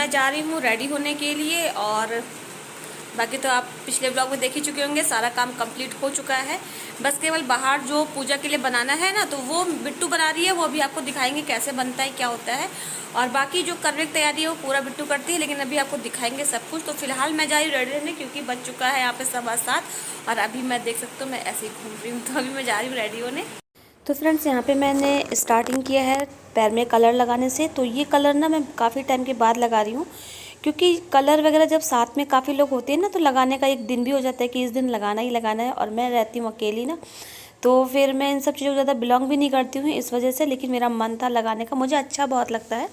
मैं जा रही हूँ रेडी होने के लिए। और बाकी तो आप पिछले ब्लॉग में देख ही चुके होंगे, सारा काम कंप्लीट हो चुका है। बस केवल बाहर जो पूजा के लिए बनाना है ना, तो वो बिट्टू बना रही है, वो भी आपको दिखाएंगे कैसे बनता है, क्या होता है। और बाकी जो करने की तैयारी है वो पूरा बिट्टू करती है, लेकिन अभी आपको दिखाएंगे सब कुछ। तो फिलहाल मैं जा रही हूँ रेडी रहने, क्योंकि बच चुका है यहाँ पे 7:15। और अभी मैं देख सकते हो मैं ऐसे ही घूम रही हूँ, तो अभी मैं जा रही हूँ रेडी होने। तो फ्रेंड्स, यहाँ पे मैंने स्टार्टिंग किया है पैर में कलर लगाने से। तो ये कलर ना मैं काफ़ी टाइम के बाद लगा रही हूँ, क्योंकि कलर वगैरह जब साथ में काफ़ी लोग होते हैं ना, तो लगाने का एक दिन भी हो जाता है कि इस दिन लगाना ही लगाना है। और मैं रहती हूँ अकेली ना, तो फिर मैं इन सब चीज़ों को ज़्यादा बिलोंग भी नहीं करती हूँ इस वजह से। लेकिन मेरा मन था लगाने का, मुझे अच्छा बहुत लगता है।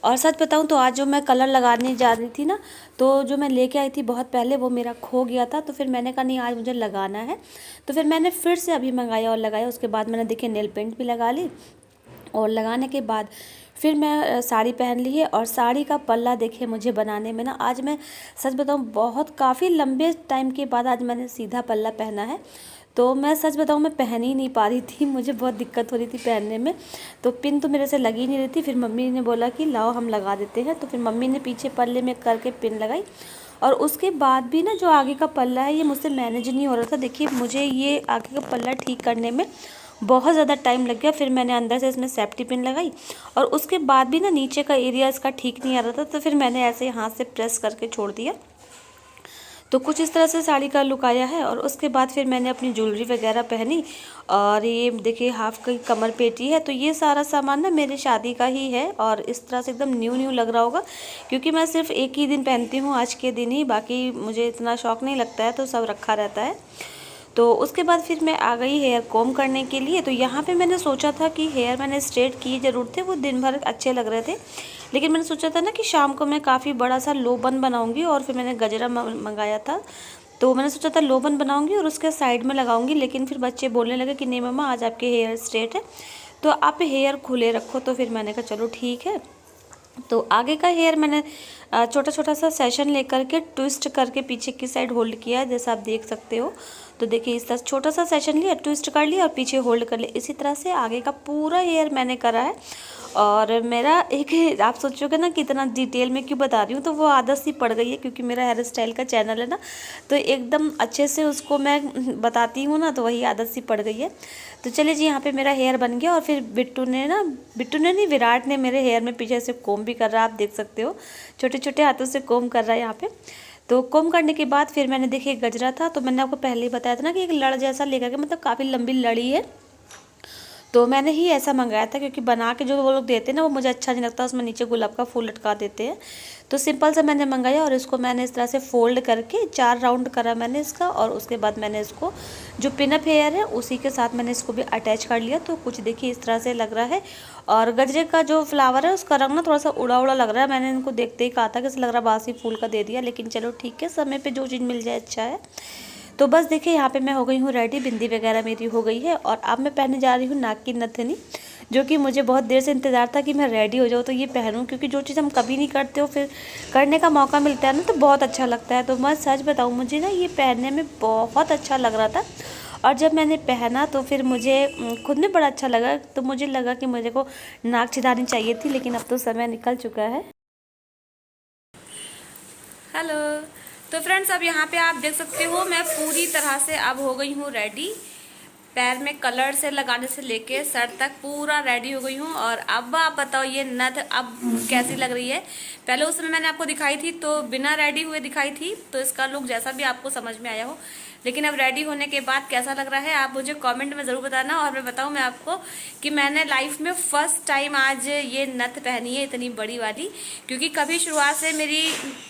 और सच बताऊँ तो आज जो मैं कलर लगाने जा रही थी ना, तो जो मैं लेके आई थी बहुत पहले, वो मेरा खो गया था। तो फिर मैंने कहा नहीं, आज मुझे लगाना है। तो फिर मैंने फिर से अभी मंगाया और लगाया। उसके बाद मैंने देखिए नेल पेंट भी लगा ली, और लगाने के बाद फिर मैं साड़ी पहन ली है। और साड़ी का पल्ला देखिए मुझे बनाने में ना, आज मैं सच बताऊँ बहुत काफ़ी लंबे टाइम के बाद आज मैंने सीधा पल्ला पहना है। तो मैं सच बताऊँ मैं पहन ही नहीं पा रही थी, मुझे बहुत दिक्कत हो रही थी पहनने में। तो पिन तो मेरे से लगी नहीं रही थी। फिर मम्मी ने बोला कि लाओ हम लगा देते हैं। तो फिर मम्मी ने पीछे पल्ले में करके पिन लगाई। और उसके बाद भी ना जो आगे का पल्ला है ये मुझसे मैनेज नहीं हो रहा था। देखिए मुझे ये आगे का पल्ला ठीक करने में बहुत ज़्यादा टाइम लग गया। फिर मैंने अंदर से इसमें सेफ्टी पिन लगाई, और उसके बाद भी ना नीचे का एरिया इसका ठीक नहीं आ रहा था। तो फिर मैंने ऐसे हाथ से प्रेस करके छोड़ दिया। तो कुछ इस तरह से साड़ी का लुक आया है। और उसके बाद फिर मैंने अपनी ज्वेलरी वगैरह पहनी। और ये देखिए हाफ की कमर पेटी है। तो ये सारा सामान ना मेरी शादी का ही है, और इस तरह से एकदम न्यू न्यू लग रहा होगा, क्योंकि मैं सिर्फ एक ही दिन पहनती हूँ, आज के दिन ही। बाकी मुझे इतना शौक नहीं लगता है, तो सब रखा रहता है। तो उसके बाद फिर मैं आ गई हेयर कॉम करने के लिए। तो यहाँ पे मैंने सोचा था कि हेयर मैंने स्ट्रेट किए ज़रूर थे, वो दिन भर अच्छे लग रहे थे। लेकिन मैंने सोचा था ना कि शाम को मैं काफ़ी बड़ा सा लो बन बनाऊँगी, और फिर मैंने गजरा मंगाया था। तो मैंने सोचा था लो बन बनाऊँगी और उसके साइड में लगाऊँगी। लेकिन फिर बच्चे बोलने लगे कि नहीं मम्मा, आज आपके हेयर स्ट्रेट है, तो आप हेयर खुले रखो। तो फिर मैंने कहा चलो ठीक है। तो आगे का हेयर मैंने छोटा छोटा सा सेशन लेकर के ट्विस्ट करके पीछे की साइड होल्ड किया है, जैसा आप देख सकते हो। तो देखिए इस तरह छोटा सा सेशन लिया, ट्विस्ट कर लिया और पीछे होल्ड कर लिया। इसी तरह से आगे का पूरा हेयर मैंने करा है। और मेरा एक, आप सोचोगे ना कितना डिटेल में क्यों बता रही हूँ, तो वो आदत सी पड़ गई है, क्योंकि मेरा हेयर स्टाइल का चैनल है ना, तो एकदम अच्छे से उसको मैं बताती हूँ ना, तो वही आदत सी पड़ गई है। तो चलिए जी, यहाँ पे मेरा हेयर बन गया। और फिर बिट्टू ने नहीं, विराट ने मेरे हेयर में पीछे से कोम भी कर रहा है, आप देख सकते हो, छोटे छोटे हाथों से कोम कर रहा है यहाँ पे। तो कोम करने के बाद फिर मैंने देखिए गजरा था, तो मैंने आपको पहले ही बताया था ना कि एक लड़ जैसा लेकर के, मतलब काफ़ी लंबी लड़ी है। तो मैंने ही ऐसा मंगाया था, क्योंकि बना के जो वो लोग देते हैं ना, वो मुझे अच्छा नहीं लगता, उसमें नीचे गुलाब का फूल लटका देते हैं। तो सिंपल सा मैंने मंगाया, और इसको मैंने इस तरह से फोल्ड करके 4 राउंड करा मैंने इसका। और उसके बाद मैंने इसको जो पिनअप हेयर है उसी के साथ मैंने इसको भी अटैच कर लिया। तो कुछ देखिए इस तरह से लग रहा है। और गजरे का जो फ्लावर है उसका रंग ना थोड़ा सा उड़ा उड़ा लग रहा है। मैंने इनको देखते ही कहा था कि ऐसा लग रहा है बासी फूल का दे दिया, लेकिन चलो ठीक है, समय पर जो चीज़ मिल जाए अच्छा है। तो बस देखिए यहाँ पे मैं हो गई हूँ रेडी, बिंदी वगैरह मेरी हो गई है। और अब मैं पहनने जा रही हूँ नाक की नथनी, जो कि मुझे बहुत देर से इंतज़ार था कि मैं रेडी हो जाऊँ तो ये पहनूँ, क्योंकि जो चीज़ हम कभी नहीं करते हो फिर करने का मौका मिलता है ना, तो बहुत अच्छा लगता है। तो मैं सच बताऊँ, मुझे ना ये पहनने में बहुत अच्छा लग रहा था। और जब मैंने पहना तो फिर मुझे खुद में बड़ा अच्छा लगा। तो मुझे लगा कि मुझे को नाक छिदानी चाहिए थी, लेकिन अब तो समय निकल चुका है। हेलो। तो फ्रेंड्स, अब यहाँ पे आप देख सकते हो मैं पूरी तरह से अब हो गई हूँ रेडी। पैर में कलर से लगाने से लेके सर तक पूरा रेडी हो गई हूँ। और अब आप बताओ ये नथ अब कैसी लग रही है। पहले उस समय मैंने आपको दिखाई थी तो बिना रेडी हुए दिखाई थी, तो इसका लुक जैसा भी आपको समझ में आया हो। लेकिन अब रेडी होने के बाद कैसा लग रहा है आप मुझे कमेंट में ज़रूर बताना। और मैं बताऊँ मैं आपको कि मैंने लाइफ में फर्स्ट टाइम आज ये नथ पहनी है, इतनी बड़ी वाली, क्योंकि कभी शुरुआत से मेरी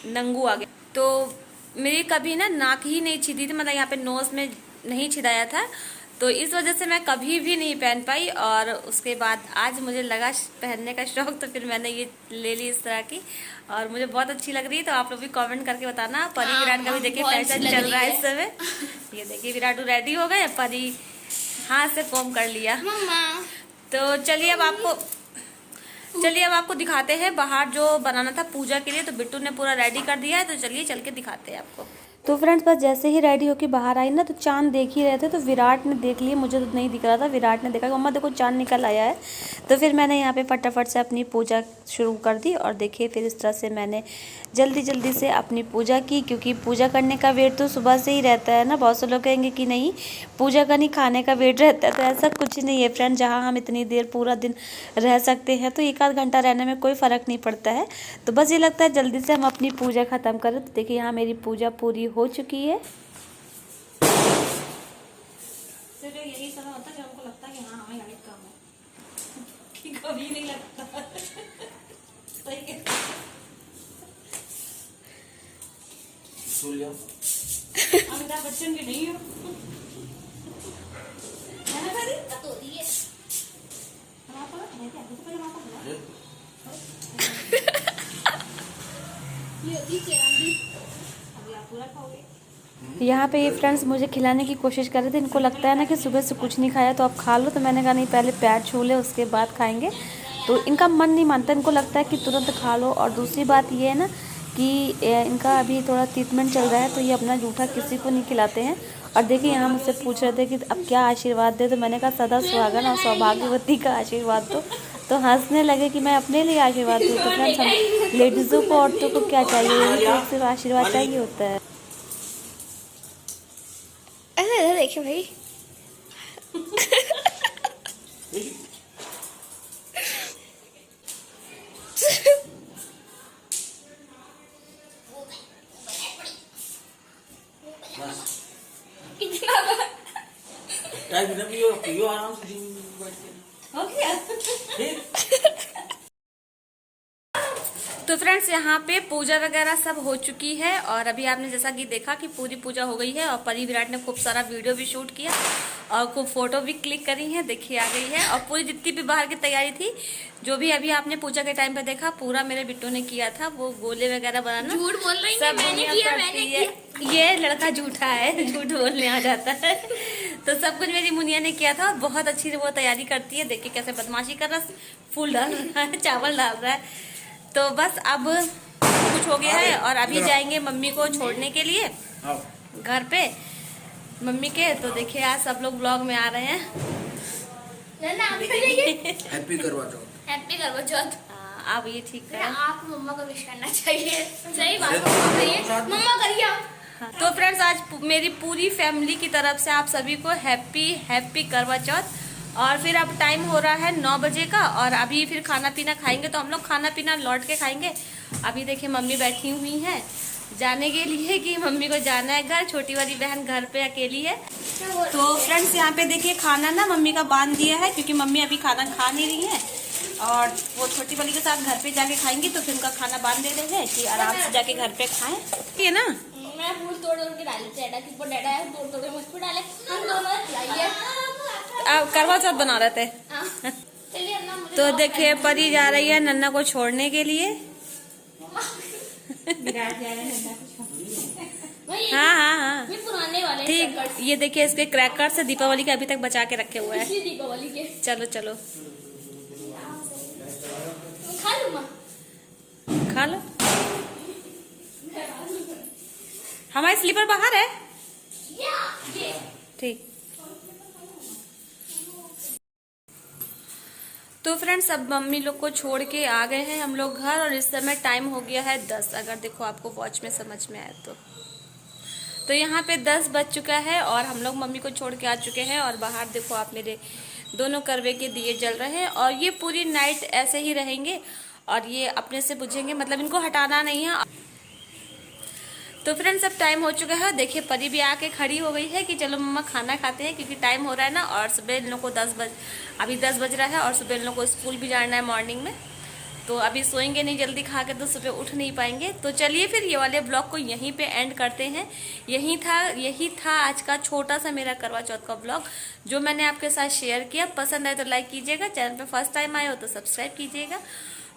नंगू आ गई, तो मेरी कभी ना नाक ही नहीं छिदी थी, मतलब यहाँ पे नोज में नहीं छिदाया था, तो इस वजह से मैं कभी भी नहीं पहन पाई। और उसके बाद आज मुझे लगा पहनने का शौक, तो फिर मैंने ये ले ली इस तरह की, और मुझे बहुत अच्छी लग रही है। तो आप लोग भी कमेंट करके बताना। परी विराट का भी देखिए फैशन चल रहा है इस समय। ये देखिए विराटू रेडी हो गए, परी हाथ से कोम कर लिया। तो चलिए अब आपको दिखाते हैं बाहर जो बनाना था पूजा के लिए। तो बिट्टू ने पूरा रेडी कर दिया है, तो चलिए चल के दिखाते हैं आपको। तो फ्रेंड्स बस जैसे ही रेडी होके बाहर आई ना, तो चांद देख ही रहे थे, तो विराट ने देख लिया, मुझे तो नहीं दिख रहा था। विराट ने देखा कि मम्मा देखो चांद निकल आया है। तो फिर मैंने यहाँ पे फटाफट से अपनी पूजा शुरू कर दी, और देखिए फिर इस तरह से मैंने जल्दी जल्दी से अपनी पूजा की, क्योंकि पूजा करने का वेट तो सुबह से ही रहता है ना। बहुत से लोग कहेंगे कि नहीं पूजा का नहीं खाने का वेट रहता है, तो ऐसा कुछ नहीं है फ्रेंड। जहाँ हम इतनी देर पूरा दिन रह सकते हैं, तो 1 आध घंटा रहने में कोई फ़र्क नहीं पड़ता है। तो बस ये लगता है जल्दी से हम अपनी पूजा ख़त्म करें। तो देखिए यहाँ मेरी पूजा पूरी हो चुकी है। सिर्फ यही समय होता है जब हमको लगता है कि हाँ हमें लाइट कम है, कि कभी नहीं लगता। सही है। अमिताभ बच्चन की नहीं हो, है ना भाई? तो ये यहाँ पे ये फ्रेंड्स मुझे खिलाने की कोशिश कर रहे थे। इनको लगता है ना कि सुबह से कुछ नहीं खाया तो आप खा लो, तो मैंने कहा नहीं पहले पैर छू ले उसके बाद खाएंगे। तो इनका मन नहीं मानता, इनको लगता है कि तुरंत खा लो। और दूसरी बात ये है ना कि इनका अभी थोड़ा ट्रीटमेंट चल रहा है, तो ये अपना जूठा किसी को नहीं खिलाते हैं। और देखिए यहाँ मुझसे पूछ रहे थे कि अब क्या आशीर्वाद दे, तो मैंने कहा सदा सुहागन और सौभाग्यवती का आशीर्वाद दो। तो हंसने लगे कि मैं अपने लिए आशीर्वाद दूँ। तो फ्रेंड्स हम लेडीज़ों को औरतों को क्या चाहिए, तो सिर्फ आशीर्वाद चाहिए होता है। अरे देखिए भाई पियो आराम से हो गया। तो फ्रेंड्स यहाँ पे पूजा वगैरह सब हो चुकी है, और अभी आपने जैसा कि देखा कि पूरी पूजा हो गई है, और परी विराट ने खूब सारा वीडियो भी शूट किया और खूब फोटो भी क्लिक करी है, देखिए आ गई है। और पूरी जितनी भी बाहर की तैयारी थी, जो भी अभी आपने पूजा के टाइम पे देखा, पूरा मेरे बिट्टू ने किया था। वो गोले वगैरह बनाना, झूठ बोल रही सब मैंने किया। ये लड़का झूठा है, झूठ बोलने आ जाता है। तो सब कुछ मेरी मुनिया ने किया था, और बहुत अच्छी वो तैयारी करती है। देखिए कैसे बदमाशी कर रहा, फूल डाल रहा है, चावल डाल रहा है। तो बस अब कुछ हो गया है, और अभी जाएंगे मम्मी को छोड़ने के लिए घर पे मम्मी के। तो देखिए आज सब लोग ब्लॉग में आ रहे हैं। हैप्पी करवा चौथ। हैप्पी करवा चौथ। आप ये ठीक है, आप मम्मा को विश करना चाहिए। सही बात है, मम्मा करिए। तो फ्रेंड्स आज मेरी पूरी फैमिली की तरफ से आप सभी को हैप्पी करवा चौथ। और फिर अब टाइम हो रहा है 9 बजे का, और अभी फिर खाना पीना खाएंगे। तो हम लोग खाना पीना लौट के खाएंगे। अभी देखिए मम्मी बैठी हुई हैं जाने के लिए, कि मम्मी को जाना है घर, छोटी वाली बहन घर पे अकेली है। तो फ्रेंड्स यहाँ पे देखिए खाना ना मम्मी का बांध दिया है, क्योंकि मम्मी अभी खाना खा नहीं रही है, और वो छोटी वाली के साथ घर पे जाके खाएंगी। तो फिर उनका खाना बांध दे रहे हैं कि आराम से जाके घर पे खाएं, ठीक है ना। मैं फूल तोड़ के डाले, डैडा की ऊपर डैडा है, तोड़ के मुझ पे डाले, हम दोनों खिलाइए। करवा चौथ बना रहे थे। तो देखिए परी जा रही है नन्ना को छोड़ने के लिए। हाँ हाँ हाँ पुराने वाले ठीक। ये देखिए इसके क्रैकर्स से दीपावली के अभी तक बचा के रखे हुए हैं। दीपावली के। चलो चलो खा लो माँ, खा लो। हमारी स्लीपर बाहर है, ठीक। तो फ्रेंड्स अब मम्मी लोग को छोड़ के आ गए हैं हम लोग घर, और इस समय टाइम हो गया है 10। अगर देखो आपको वॉच में समझ में आए तो यहाँ पे 10 बज चुका है, और हम लोग मम्मी को छोड़ के आ चुके हैं। और बाहर देखो आप मेरे दोनों करवे के दिए जल रहे हैं, और ये पूरी नाइट ऐसे ही रहेंगे, और ये अपने से बुझेंगे, मतलब इनको हटाना नहीं है। तो फ्रेंड्स अब टाइम हो चुका है, देखिए परी भी आके खड़ी हो गई है कि चलो मम्मा खाना खाते हैं, क्योंकि टाइम हो रहा है ना। और सुबह इन लोग को अभी 10 बज रहा है, और सुबह इन लोग को स्कूल भी जाना है मॉर्निंग में। तो अभी सोएंगे नहीं जल्दी खा के, तो सुबह उठ नहीं पाएंगे। तो चलिए फिर ये वाले ब्लॉग को यहीं पे एंड करते हैं। यही था आज का छोटा सा मेरा करवा चौथ का ब्लॉग, जो मैंने आपके साथ शेयर किया। पसंद आए तो लाइक कीजिएगा, चैनल पे फर्स्ट टाइम आए हो तो सब्सक्राइब कीजिएगा,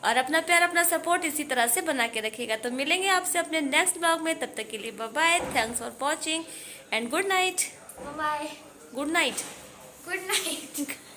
और अपना प्यार अपना सपोर्ट इसी तरह से बना के रखिएगा। तो मिलेंगे आपसे अपने नेक्स्ट ब्लॉग में, तब तक के लिए bye bye, thanks for watching and good night. Bye, good night. Good night.